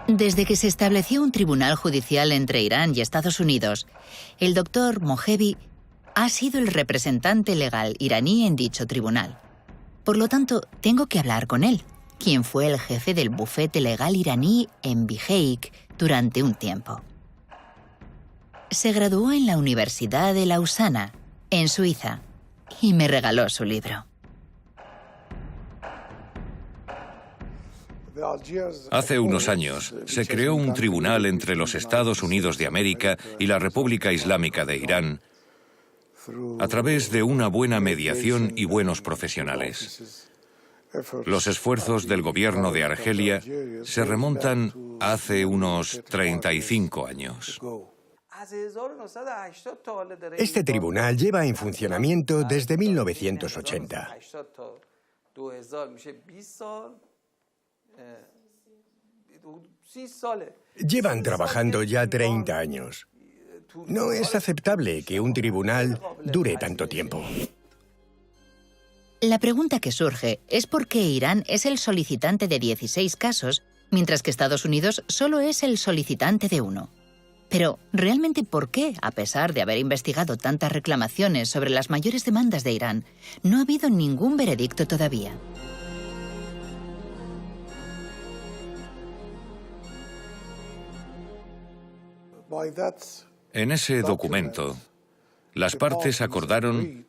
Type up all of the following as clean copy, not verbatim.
Desde que se estableció un tribunal judicial entre Irán y Estados Unidos, el doctor Mojevi ha sido el representante legal iraní en dicho tribunal. Por lo tanto, tengo que hablar con él, quien fue el jefe del bufete legal iraní en Bijeik durante un tiempo. Se graduó en la Universidad de Lausana, en Suiza, y me regaló su libro. Hace unos años se creó un tribunal entre los Estados Unidos de América y la República Islámica de Irán a través de una buena mediación y buenos profesionales. Los esfuerzos del gobierno de Argelia se remontan a hace unos 35 años. Este tribunal lleva en funcionamiento desde 1980. Llevan trabajando ya 30 años. No es aceptable que un tribunal dure tanto tiempo. La pregunta que surge es por qué Irán es el solicitante de 16 casos, mientras que Estados Unidos solo es el solicitante de 1. Pero, ¿realmente por qué, a pesar de haber investigado tantas reclamaciones sobre las mayores demandas de Irán, no ha habido ningún veredicto todavía? En ese documento, las partes acordaron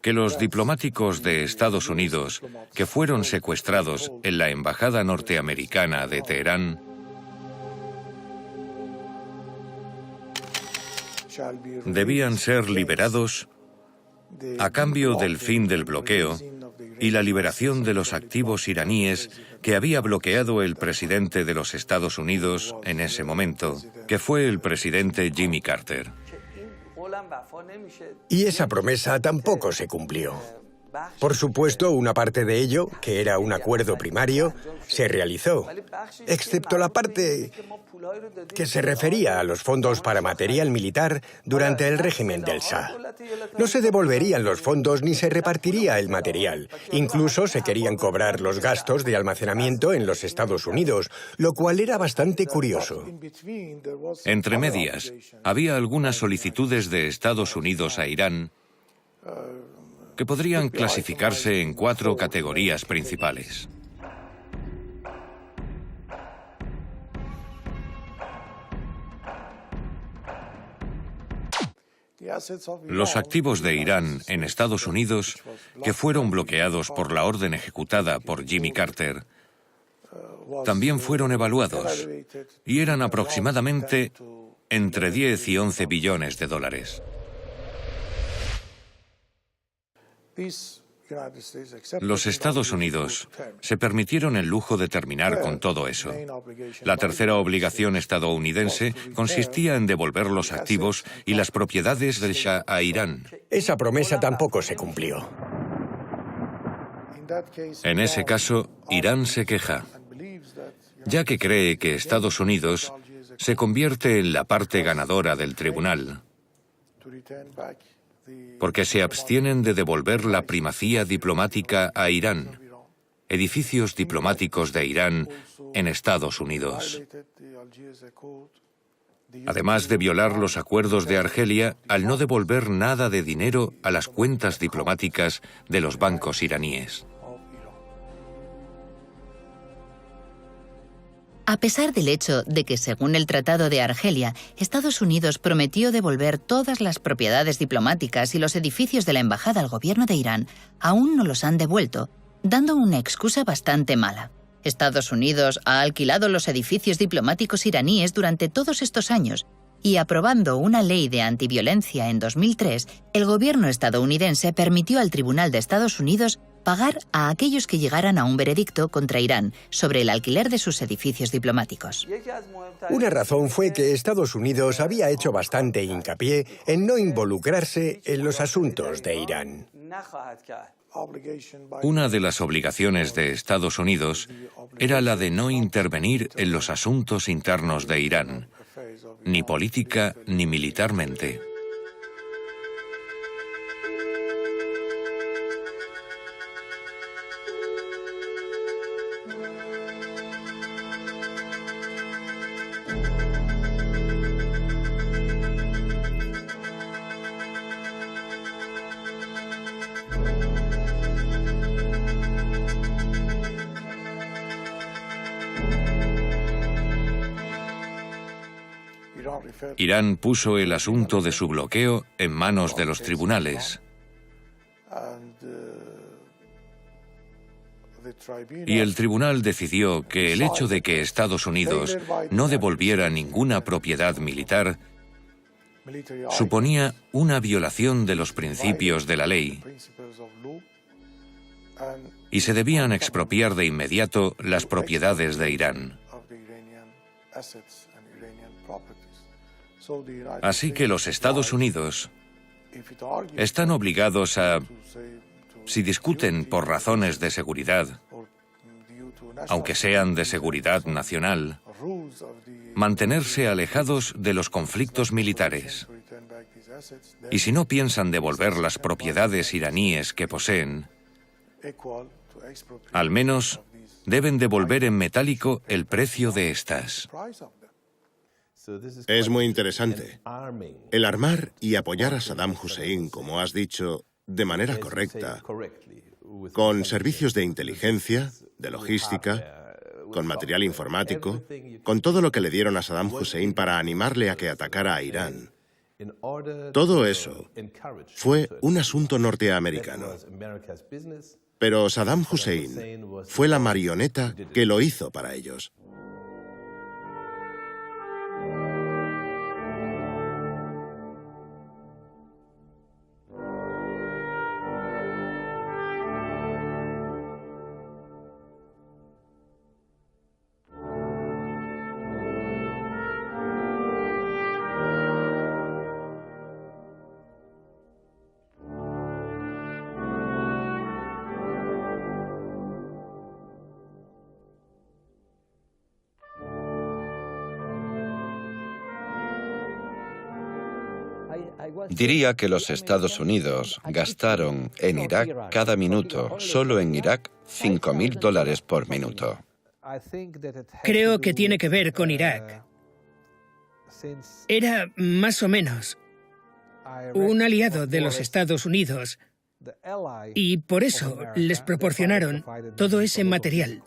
que los diplomáticos de Estados Unidos que fueron secuestrados en la embajada norteamericana de Teherán debían ser liberados a cambio del fin del bloqueo y la liberación de los activos iraníes que había bloqueado el presidente de los Estados Unidos en ese momento, que fue el presidente Jimmy Carter. Y esa promesa tampoco se cumplió. Por supuesto, una parte de ello, que era un acuerdo primario, se realizó, excepto la parte que se refería a los fondos para material militar durante el régimen del Shah. No se devolverían los fondos ni se repartiría el material. Incluso se querían cobrar los gastos de almacenamiento en los Estados Unidos, lo cual era bastante curioso. Entre medias, había algunas solicitudes de Estados Unidos a Irán que podrían clasificarse en 4 categorías principales. Los activos de Irán en Estados Unidos, que fueron bloqueados por la orden ejecutada por Jimmy Carter, también fueron evaluados y eran aproximadamente entre 10 y 11 billones de dólares. Los Estados Unidos se permitieron el lujo de terminar con todo eso. La tercera obligación estadounidense consistía en devolver los activos y las propiedades del Shah a Irán. Esa promesa tampoco se cumplió. En ese caso, Irán se queja, ya que cree que Estados Unidos se convierte en la parte ganadora del tribunal, porque se abstienen de devolver la primacía diplomática a Irán, edificios diplomáticos de Irán en Estados Unidos. Además de violar los acuerdos de Argelia al no devolver nada de dinero a las cuentas diplomáticas de los bancos iraníes. A pesar del hecho de que, según el Tratado de Argelia, Estados Unidos prometió devolver todas las propiedades diplomáticas y los edificios de la embajada al gobierno de Irán, aún no los han devuelto, dando una excusa bastante mala. Estados Unidos ha alquilado los edificios diplomáticos iraníes durante todos estos años y, aprobando una ley de antiviolencia en 2003, el gobierno estadounidense permitió al Tribunal de Estados Unidos pagar a aquellos que llegaran a un veredicto contra Irán sobre el alquiler de sus edificios diplomáticos. Una razón fue que Estados Unidos había hecho bastante hincapié en no involucrarse en los asuntos de Irán. Una de las obligaciones de Estados Unidos era la de no intervenir en los asuntos internos de Irán, ni política ni militarmente. Irán puso el asunto de su bloqueo en manos de los tribunales. Y el tribunal decidió que el hecho de que Estados Unidos no devolviera ninguna propiedad militar suponía una violación de los principios de la ley y se debían expropiar de inmediato las propiedades de Irán. Así que los Estados Unidos están obligados a, si discuten por razones de seguridad, aunque sean de seguridad nacional, mantenerse alejados de los conflictos militares. Y si no piensan devolver las propiedades iraníes que poseen, al menos deben devolver en metálico el precio de estas. Es muy interesante. El armar y apoyar a Saddam Hussein, como has dicho, de manera correcta, con servicios de inteligencia, de logística, con material informático, con todo lo que le dieron a Saddam Hussein para animarle a que atacara a Irán. Todo eso fue un asunto norteamericano. Pero Saddam Hussein fue la marioneta que lo hizo para ellos. Diría que los Estados Unidos gastaron en Irak cada minuto, solo en Irak, $5.000 por minuto. Creo que tiene que ver con Irak. Era más o menos un aliado de los Estados Unidos y por eso les proporcionaron todo ese material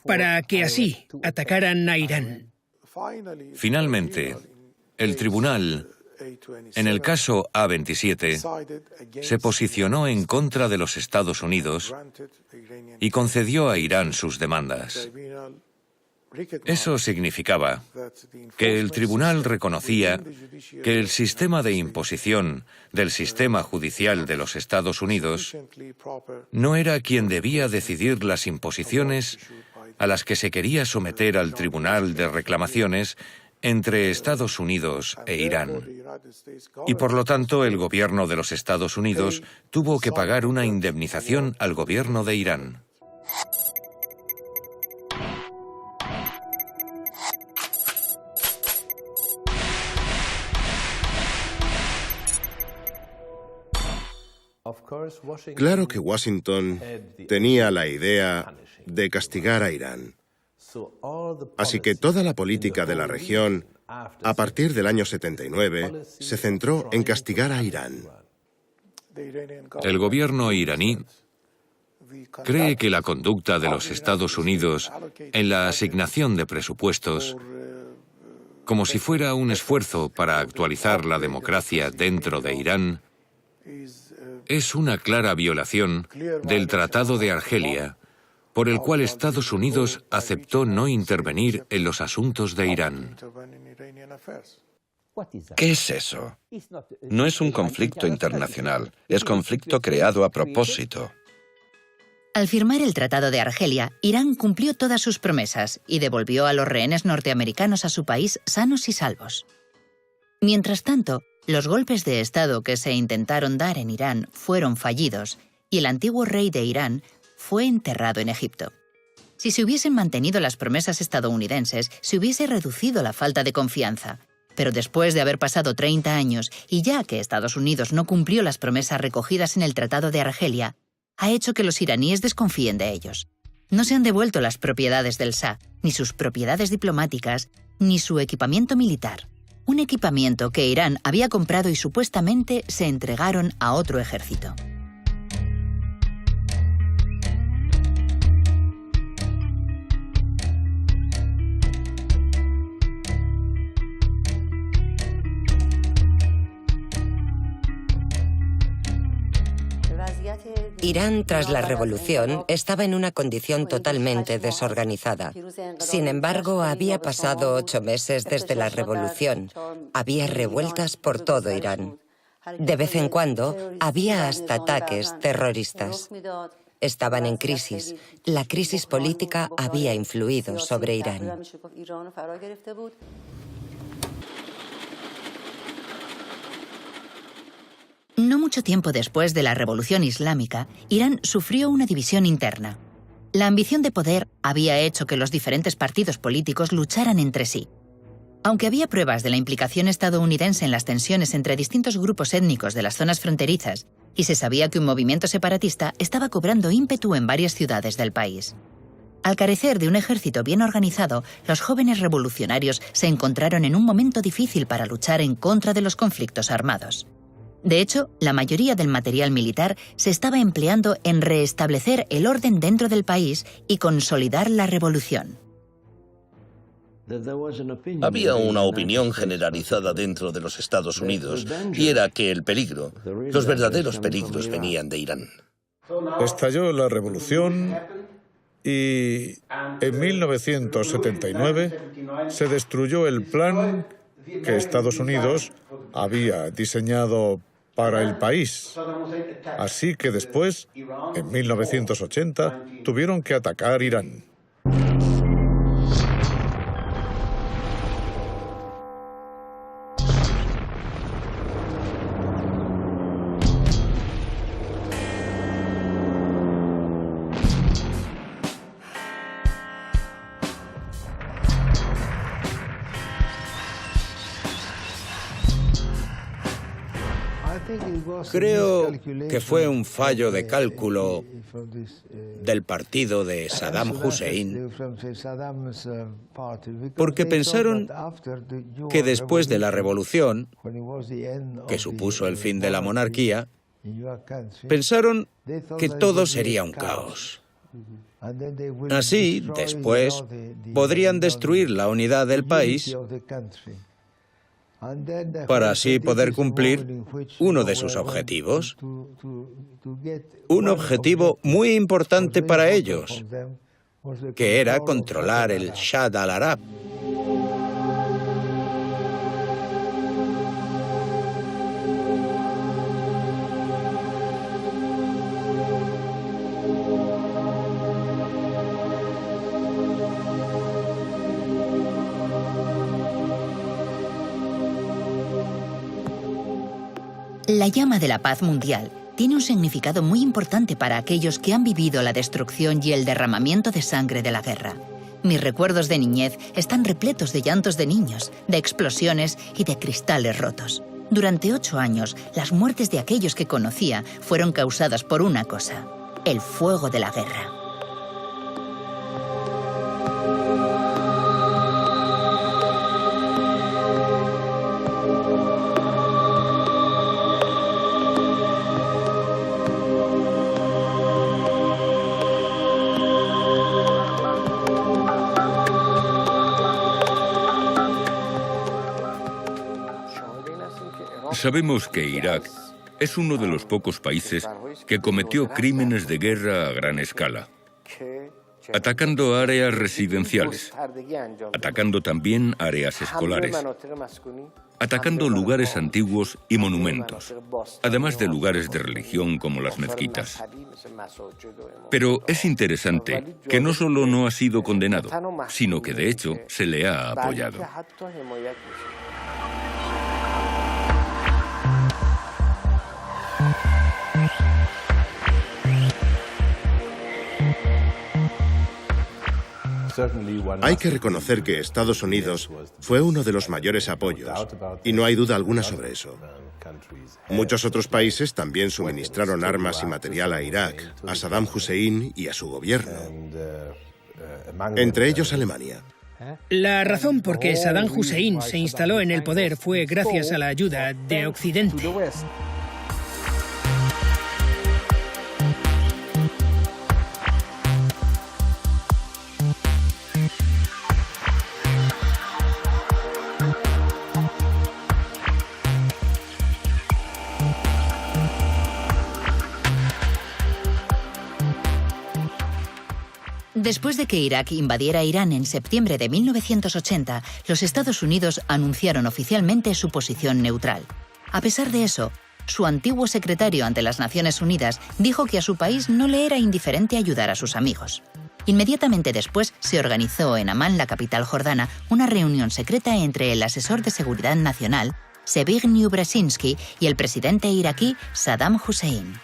para que así atacaran a Irán. Finalmente, el tribunal, en el caso A-27, se posicionó en contra de los Estados Unidos y concedió a Irán sus demandas. Eso significaba que el tribunal reconocía que el sistema de imposición del sistema judicial de los Estados Unidos no era quien debía decidir las imposiciones a las que se quería someter al Tribunal de Reclamaciones entre Estados Unidos e Irán. Y por lo tanto, el gobierno de los Estados Unidos tuvo que pagar una indemnización al gobierno de Irán. Claro que Washington tenía la idea de castigar a Irán. Así que toda la política de la región, a partir del año 79, se centró en castigar a Irán. El gobierno iraní cree que la conducta de los Estados Unidos en la asignación de presupuestos, como si fuera un esfuerzo para actualizar la democracia dentro de Irán, es una clara violación del Tratado de Argelia, por el cual Estados Unidos aceptó no intervenir en los asuntos de Irán. ¿Qué es eso? No es un conflicto internacional, es conflicto creado a propósito. Al firmar el Tratado de Argelia, Irán cumplió todas sus promesas y devolvió a los rehenes norteamericanos a su país sanos y salvos. Mientras tanto, los golpes de Estado que se intentaron dar en Irán fueron fallidos y el antiguo rey de Irán fue enterrado en Egipto. Si se hubiesen mantenido las promesas estadounidenses, se hubiese reducido la falta de confianza. Pero después de haber pasado 30 años, y ya que Estados Unidos no cumplió las promesas recogidas en el Tratado de Argelia, ha hecho que los iraníes desconfíen de ellos. No se han devuelto las propiedades del Shah, ni sus propiedades diplomáticas, ni su equipamiento militar. Un equipamiento que Irán había comprado y supuestamente se entregaron a otro ejército. Irán, tras la revolución, estaba en una condición totalmente desorganizada. Sin embargo, había pasado 8 meses desde la revolución. Había revueltas por todo Irán. De vez en cuando, había hasta ataques terroristas. Estaban en crisis. La crisis política había influido sobre Irán. No mucho tiempo después de la Revolución Islámica, Irán sufrió una división interna. La ambición de poder había hecho que los diferentes partidos políticos lucharan entre sí. Aunque había pruebas de la implicación estadounidense en las tensiones entre distintos grupos étnicos de las zonas fronterizas, y se sabía que un movimiento separatista estaba cobrando ímpetu en varias ciudades del país. Al carecer de un ejército bien organizado, los jóvenes revolucionarios se encontraron en un momento difícil para luchar en contra de los conflictos armados. De hecho, la mayoría del material militar se estaba empleando en restablecer el orden dentro del país y consolidar la revolución. Había una opinión generalizada dentro de los Estados Unidos, y era que el peligro, los verdaderos peligros, venían de Irán. Estalló la revolución y en 1979 se destruyó el plan que Estados Unidos había diseñado para el país. Así que después, en 1980, tuvieron que atacar Irán. Creo que fue un fallo de cálculo del partido de Saddam Hussein, porque pensaron que después de la revolución, que supuso el fin de la monarquía, pensaron que todo sería un caos. Así, después, podrían destruir la unidad del país para así poder cumplir uno de sus objetivos. Un objetivo muy importante para ellos, que era controlar el Shah al-Arab. La llama de la paz mundial tiene un significado muy importante para aquellos que han vivido la destrucción y el derramamiento de sangre de la guerra. Mis recuerdos de niñez están repletos de llantos de niños, de explosiones y de cristales rotos. Durante 8 años, las muertes de aquellos que conocía fueron causadas por una cosa: el fuego de la guerra. Sabemos que Irak es uno de los pocos países que cometió crímenes de guerra a gran escala, atacando áreas residenciales, atacando también áreas escolares, atacando lugares antiguos y monumentos, además de lugares de religión como las mezquitas. Pero es interesante que no solo no ha sido condenado, sino que de hecho se le ha apoyado. Hay que reconocer que Estados Unidos fue uno de los mayores apoyos, y no hay duda alguna sobre eso. Muchos otros países también suministraron armas y material a Irak, a Saddam Hussein y a su gobierno, entre ellos Alemania. La razón por que Saddam Hussein se instaló en el poder fue gracias a la ayuda de Occidente. Después de que Irak invadiera Irán en septiembre de 1980, los Estados Unidos anunciaron oficialmente su posición neutral. A pesar de eso, su antiguo secretario ante las Naciones Unidas dijo que a su país no le era indiferente ayudar a sus amigos. Inmediatamente después se organizó en Amán, la capital jordana, una reunión secreta entre el asesor de seguridad nacional, Zbigniew Brzezinski, y el presidente iraquí Saddam Hussein.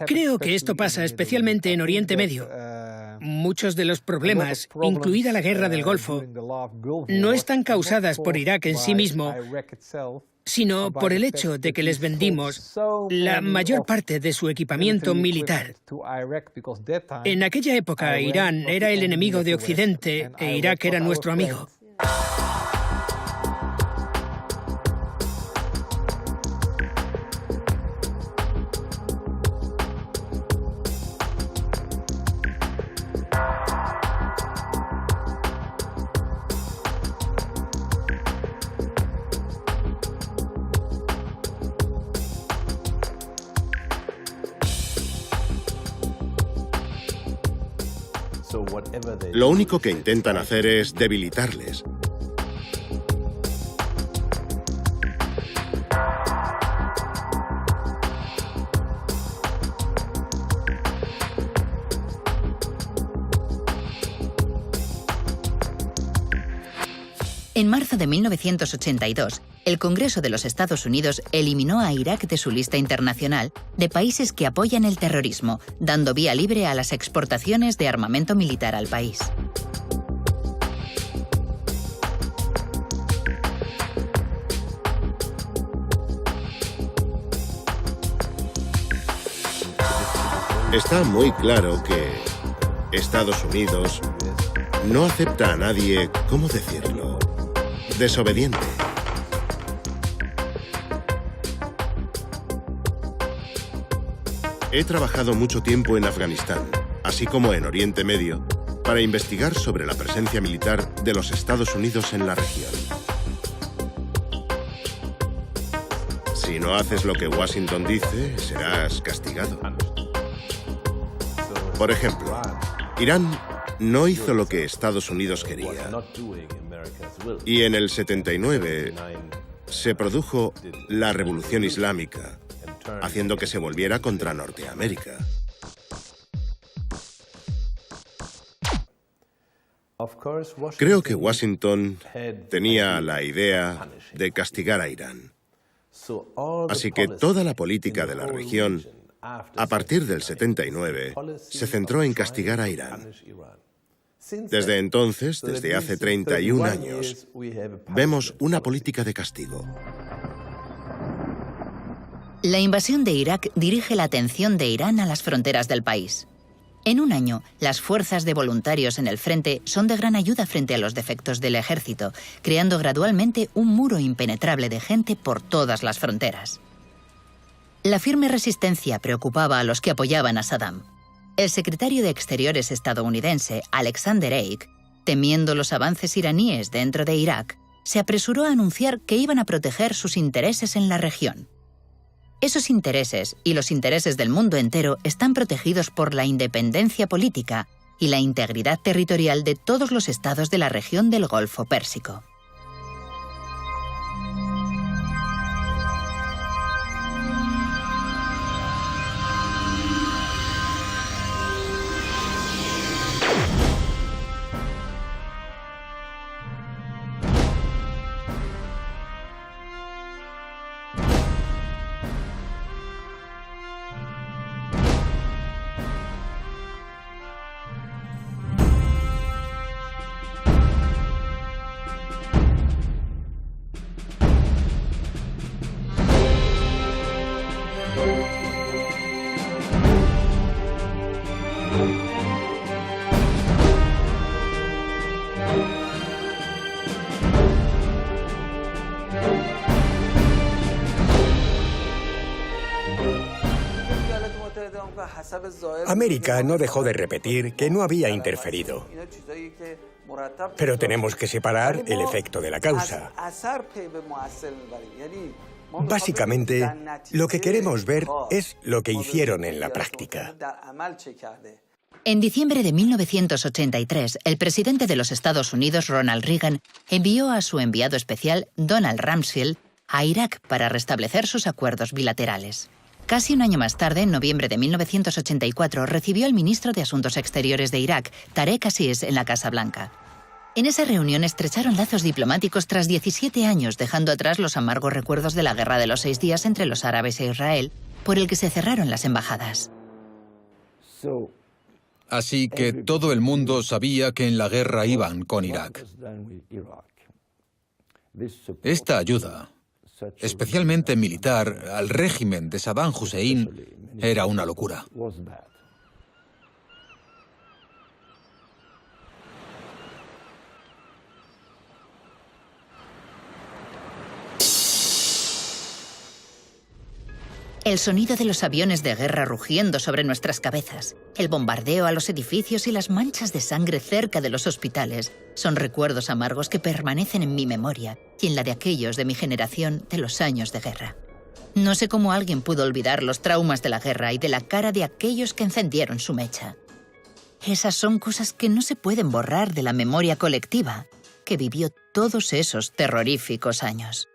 Creo que esto pasa especialmente en Oriente Medio. Muchos de los problemas, incluida la guerra del Golfo, no están causadas por Irak en sí mismo, sino por el hecho de que les vendimos la mayor parte de su equipamiento militar. En aquella época, Irán era el enemigo de Occidente e Irak era nuestro amigo. Lo único que intentan hacer es debilitarles. En marzo de 1982, el Congreso de los Estados Unidos eliminó a Irak de su lista internacional de países que apoyan el terrorismo, dando vía libre a las exportaciones de armamento militar al país. Está muy claro que Estados Unidos no acepta a nadie, ¿cómo decirlo?, desobediente. He trabajado mucho tiempo en Afganistán, así como en Oriente Medio, para investigar sobre la presencia militar de los Estados Unidos en la región. Si no haces lo que Washington dice, serás castigado. Por ejemplo, Irán no hizo lo que Estados Unidos quería. Y en el 79 se produjo la Revolución Islámica, haciendo que se volviera contra Norteamérica. Creo que Washington tenía la idea de castigar a Irán. Así que toda la política de la región, a partir del 79, se centró en castigar a Irán. Desde entonces, desde hace 31 años, vemos una política de castigo. La invasión de Irak dirige la atención de Irán a las fronteras del país. En un año, las fuerzas de voluntarios en el frente son de gran ayuda frente a los defectos del ejército, creando gradualmente un muro impenetrable de gente por todas las fronteras. La firme resistencia preocupaba a los que apoyaban a Saddam. El secretario de Exteriores estadounidense, Alexander Haig, temiendo los avances iraníes dentro de Irak, se apresuró a anunciar que iban a proteger sus intereses en la región. Esos intereses y los intereses del mundo entero están protegidos por la independencia política y la integridad territorial de todos los estados de la región del Golfo Pérsico. América no dejó de repetir que no había interferido. Pero tenemos que separar el efecto de la causa. Básicamente, lo que queremos ver es lo que hicieron en la práctica. En diciembre de 1983, el presidente de los Estados Unidos, Ronald Reagan, envió a su enviado especial, Donald Rumsfeld, a Irak para restablecer sus acuerdos bilaterales. Casi un año más tarde, en noviembre de 1984, recibió al ministro de Asuntos Exteriores de Irak, Tarek Aziz, en la Casa Blanca. En esa reunión estrecharon lazos diplomáticos tras 17 años, dejando atrás los amargos recuerdos de la Guerra de los 6 días entre los árabes e Israel, por el que se cerraron las embajadas. Así que todo el mundo sabía que en la guerra iban con Irak. Esta ayuda, especialmente militar, al régimen de Saddam Hussein, era una locura. El sonido de los aviones de guerra rugiendo sobre nuestras cabezas, el bombardeo a los edificios y las manchas de sangre cerca de los hospitales son recuerdos amargos que permanecen en mi memoria y en la de aquellos de mi generación de los años de guerra. No sé cómo alguien pudo olvidar los traumas de la guerra y de la cara de aquellos que encendieron su mecha. Esas son cosas que no se pueden borrar de la memoria colectiva que vivió todos esos terroríficos años.